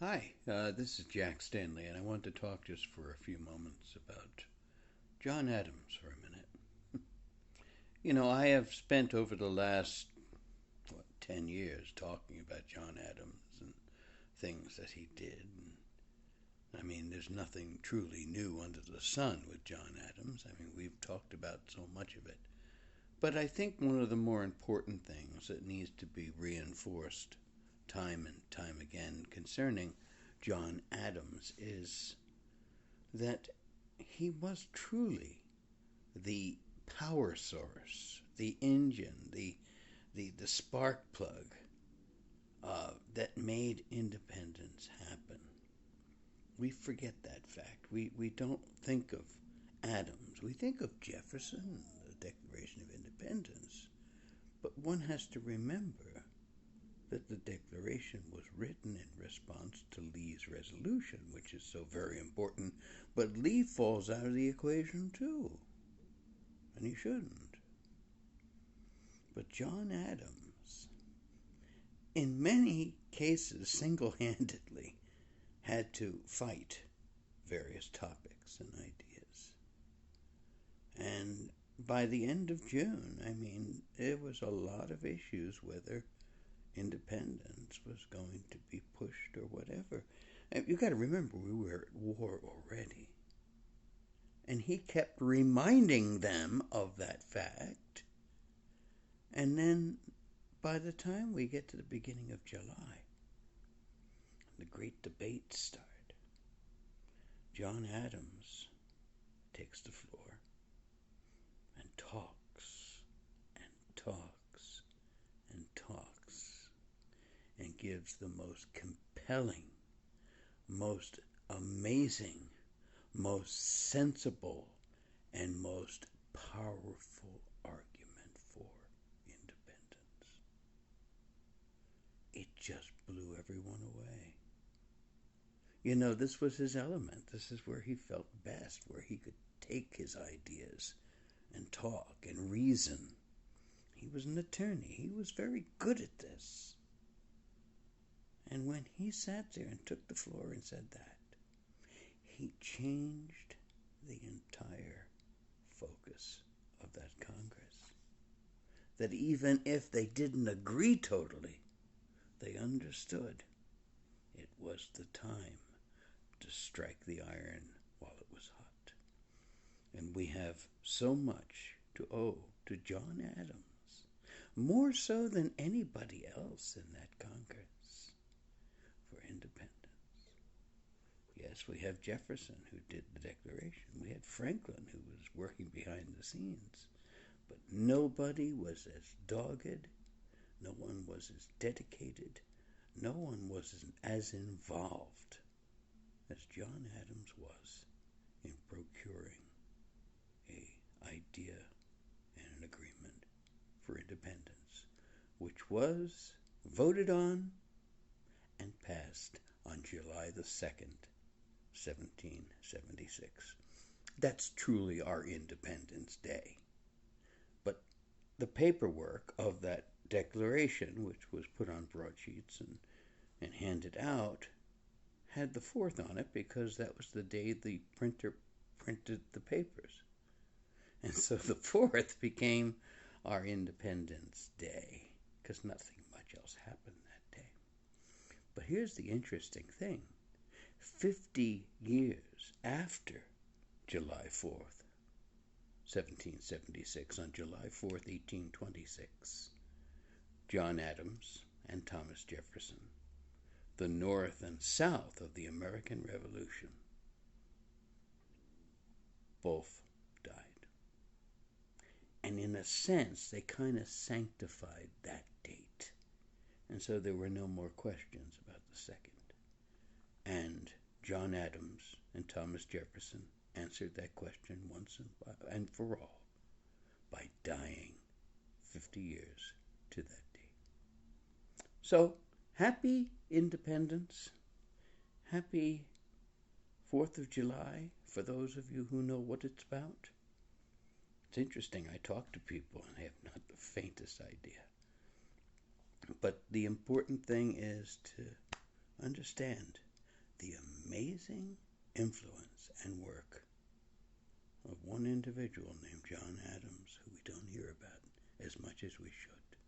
Hi, this is Jack Stanley, and I want to talk just for a few moments about John Adams for a minute. I have spent over the last 10 years talking about John Adams and things that he did. I mean, there's nothing truly new under the sun with John Adams. I mean, we've talked about so much of it. But I think one of the more important things that needs to be reinforced time and time again concerning John Adams is that he was truly the power source, the engine, the spark plug that made independence happen. We forget that fact. We don't think of Adams. We think of Jefferson, the Declaration of Independence. But one has to remember that the Declaration was written in response to Lee's resolution, which is so very important. But Lee falls out of the equation too, and he shouldn't. But John Adams, in many cases single handedly, had to fight various topics and ideas. And by the end of June, I mean, there was a lot of issues whether independence was going to be pushed or whatever. And you got to remember, we were at war already. And he kept reminding them of that fact. And then by the time we get to the beginning of July, the great debates start. John Adams takes the floor and talks and talks and talks and gives the most compelling, most amazing, most sensible, and most powerful argument for independence. It just blew everyone away. This was his element. This is where he felt best, where he could take his ideas and talk and reason. He was an attorney. He was very good at this. And when he sat there and took the floor and said that, he changed the entire focus of that Congress. That even if they didn't agree totally, they understood it was the time to strike the iron while it was hot. And we have so much to owe to John Adams, more so than anybody else in that Congress, for independence. Yes, we have Jefferson, who did the Declaration. We had Franklin, who was working behind the scenes. But nobody was as dogged, no one was as dedicated, no one was as involved as John Adams was in procuring an idea and an agreement for independence, which was voted on and passed on July the 2nd, 1776. That's truly our Independence Day. But the paperwork of that declaration, which was put on broadsheets and handed out, had the 4th on it because that was the day the printer printed the papers. And so the 4th became our Independence Day because nothing much else happened that day. But here's the interesting thing. 50 years after July 4th, 1776, on July 4th, 1826, John Adams and Thomas Jefferson, the North and South of the American Revolution, both died. And in a sense, they kind of sanctified that date. And so there were no more questions about the 2nd. And John Adams and Thomas Jefferson answered that question once and for all by dying 50 years to that date. So, happy Independence. Happy 4th of July for those of you who know what it's about. It's interesting, I talk to people and they have not the faintest idea. But the important thing is to understand the amazing influence and work of one individual named John Adams, who we don't hear about as much as we should.